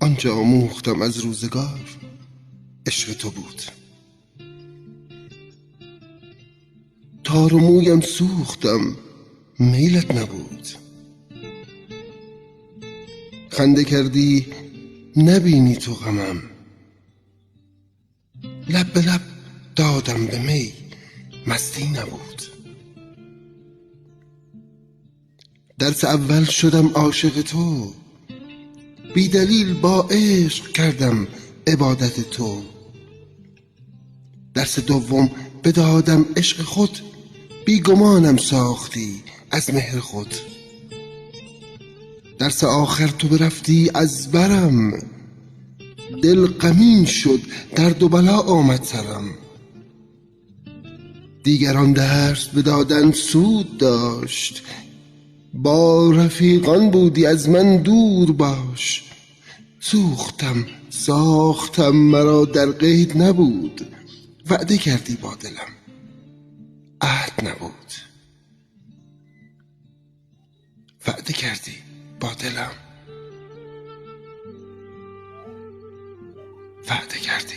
آنچه آموختم از روزگار عشق تو بود. تار و مویم سوختم میلت نبود. خنده کردی نبینی تو غمم، لب به لب دادم به می مستی نبود. درس اول شدم عاشق تو، بی دلیل با عشق کردم عبادت تو. درس دوم بدادم عشق خود، بی گمانم ساختی از مهر خود. درس آخر تو برفتی از برم، دل غمین شد درد و بلا آمد سرم. دیگران درس بدادن سود داشت، با رفیقان بودی از من دور باش. سوختم ساختم مرا در قید نبود، وعده کردی با دلم عهد نبود. وعده کردی با دلم وعده کردی